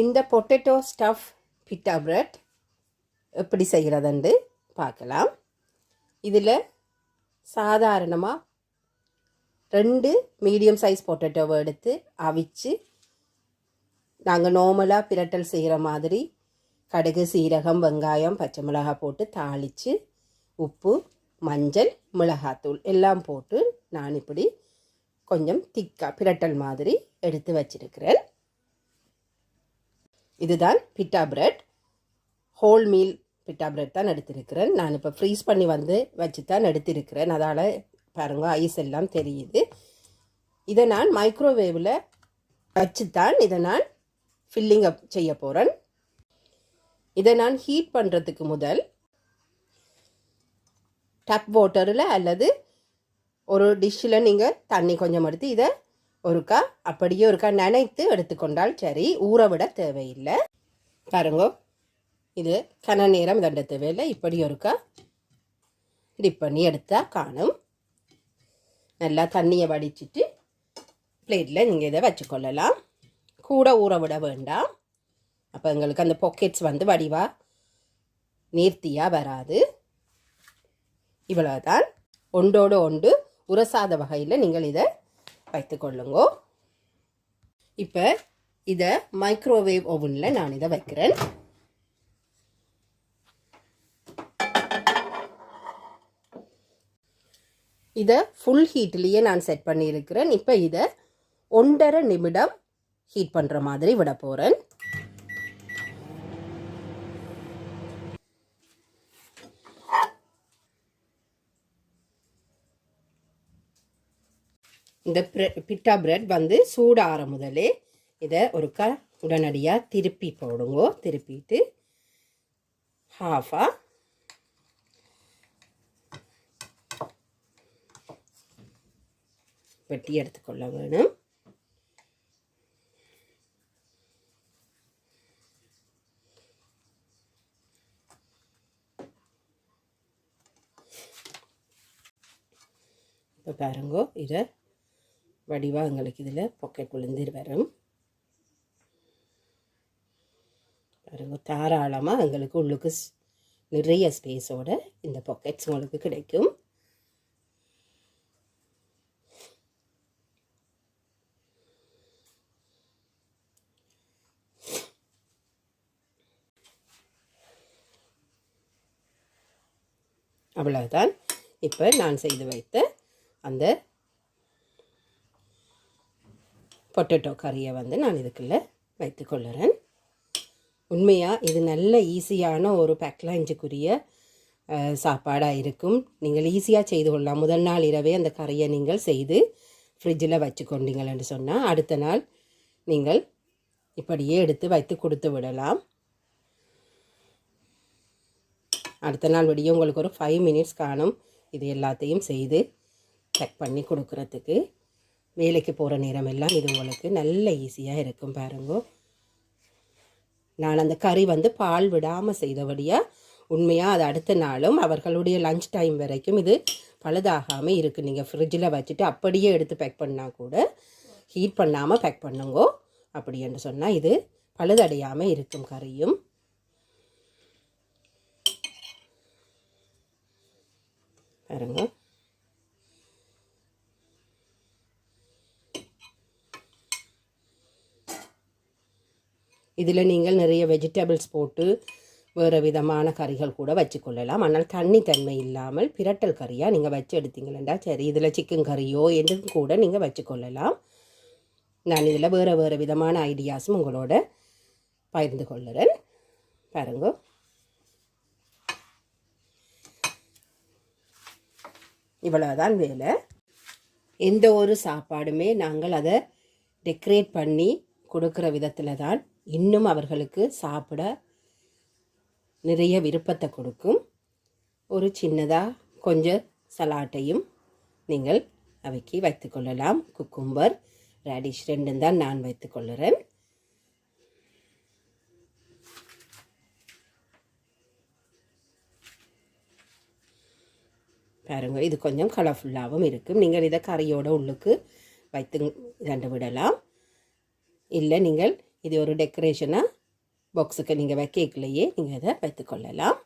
இந்த potato stuff பிட்டா bread எப்படி செய்கிறதுன்னு பார்க்கலாம். இதில் சாதாரணமாக 2 மீடியம் சைஸ் பொட்டேட்டோவை எடுத்து அவிச்சு நாங்கள் நார்மலாக பிரட்டல் செய்கிற மாதிரி கடுகு, சீரகம், வெங்காயம், பச்சை மிளகாய் போட்டு தாளித்து உப்பு, மஞ்சள், மிளகாத்தூள் எல்லாம் போட்டு நான் இப்படி கொஞ்சம் திக்காக பிரட்டல் மாதிரி எடுத்து வச்சிருக்கிறேன். இதுதான் பிட்டா பிரெட். ஹோல் மீல் பிட்டா பிரெட் தான் எடுத்திருக்கிறேன். நான் இப்போ ஃப்ரீஸ் பண்ணி வச்சு தான் எடுத்திருக்கிறேன். அதால் பாருங்க ஐஸ் எல்லாம் தெரியுது. இதை நான் மைக்ரோவேவில் வச்சு தான் இதை நான் ஃபில்லிங் அப் செய்ய போகிறேன். இதை நான் ஹீட் பண்ணுறதுக்கு முதல் டப் வாட்டரில் அல்லது ஒரு டிஷ்ஷில் நீங்கள் தண்ணி கொஞ்சம் எடுத்து இதை அப்படியே நனைத்து எடுத்துக்கொண்டால் சரி, ஊற விட தேவையில்லை. பாருங்க, இது கன நேரம் தண்ட தேவையில்லை. இப்படி டிப் பண்ணி எடுத்தால் காணும். நல்லா தண்ணியை வடிச்சிட்டு பிளேட்டில் நீங்கள் இதை வச்சுக்கொள்ளலாம். கூட ஊற விட வேண்டாம். அப்போ எங்களுக்கு அந்த பாக்கெட்ஸ் வடிவாக நேர்த்தியாக வராது. இவ்வளோதான். ஒன்றோடு ஒன்று உரசாத வகையில் நீங்கள் இதை வைத்துக்கொள்ளுங்க. இப்போ இதை மைக்ரோவேவ் ஓவனில் நான் இதை வைக்கிறேன். இதை ஃபுல் ஹீட்லேயே நான் செட் பண்ணியிருக்கிறேன். இப்போ இதை 1.5 நிமிடம் ஹீட் பண்ணுற மாதிரி விட போகிறேன். இந்த பிட்டா பிரெட் சூடாற முதலே இதை உடனடியாக திருப்பி போடுங்க. திருப்பிட்டு ஹாஃபாக வெட்டி எடுத்துக்கொள்ள வேணும். இப்போ பாருங்க, இதை வடிவாக எங்களுக்கு இதில் பாக்கெட் விழுந்து வரும். பாருங்க, தாராளமாக எங்களுக்கு உள்ளுக்கு நிறைய ஸ்பேஸோட இந்த பாக்கெட்ஸ் உங்களுக்கு கிடைக்கும். அவ்வளவுதான். இப்போ நான் செய்து வைத்த அந்த பொட்டேட்டோ கறியை நான் இதுக்குள்ளே வைத்துக்கொள்ளுறேன். உண்மையாக இது நல்ல ஈஸியான ஒரு பேக் லஞ்சுக்குரிய சாப்பாடாக இருக்கும். நீங்கள் ஈஸியாக செய்து கொள்ளலாம். முதல் நாள் இரவே அந்த கறியை நீங்கள் செய்து ஃப்ரிட்ஜில் வச்சு கொண்டீங்கள்னு சொன்னால் அடுத்த நாள் நீங்கள் இப்படியே எடுத்து வைத்து கொடுத்து விடலாம். அடுத்த நாள் விடிய உங்களுக்கு ஒரு 5 மினிட்ஸ் காணும் இது எல்லாத்தையும் செய்து செக் பண்ணி கொடுக்குறதுக்கு. வேலைக்கு போகிற நேரம் எல்லாம் இது உங்களுக்கு நல்ல ஈஸியாக இருக்கும். பாருங்க, நான் அந்த கறி பால் விடாமல் செய்தபடியாக உண்மையாக அது அடுத்த நாளும் அவர்களுடைய லஞ்ச் டைம் வரைக்கும் இது பழுதாகாமல் இருக்குது. நீங்கள் ஃப்ரிட்ஜில் வச்சுட்டு அப்படியே எடுத்து பேக் பண்ணால் கூட ஹீட் பண்ணாமல் பேக் பண்ணுங்கோ. அப்படி என்று சொன்னால் இது பழுதடையாமல் இருக்கும் கறியும். பாருங்க, இதில் நீங்கள் நிறைய வெஜிடபிள்ஸ் போட்டு வேறு விதமான கறிகள் கூட வச்சுக்கொள்ளலாம். ஆனால் தன்மை இல்லாமல் பிரட்டல் கறியாக நீங்கள் வச்சு எடுத்தீங்களா சரி. இதில் சிக்கன் கறியோ எதுவும் கூட நீங்கள் வச்சுக்கொள்ளலாம். நான் இதில் வேறு விதமான ஐடியாஸும் உங்களோட பகிர்ந்து கொள்ளுறேன். பாருங்க, இவ்வளோதான் வேலை. எந்த ஒரு சாப்பாடுமே நாங்கள் அதை டெக்கரேட் பண்ணி கொடுக்குற விதத்தில் தான் இன்னும் அவர்களுக்கு சாப்பிட நிறைய விருப்பத்தை கொடுக்கும். ஒரு சின்னதாக கொஞ்சம் சலாட்டையும் நீங்கள் அவைக்கு வைத்துக்கொள்ளலாம். குக்கும்பர், ரேடிஷ் 2 தான் நான் வைத்துக்கொள்ளுறேன். பாருங்க, இது கொஞ்சம் கலர்ஃபுல்லாகவும் இருக்கும். நீங்கள் இதை கறியோட உள்ளுக்கு வைத்து விடலாம். இல்லை நீங்கள் இது ஒரு டெக்கரேஷனாக பாக்ஸுக்கு நீங்கள் வைக்கலையே நீங்கள் இதை வைத்துக்கொள்ளலாம்.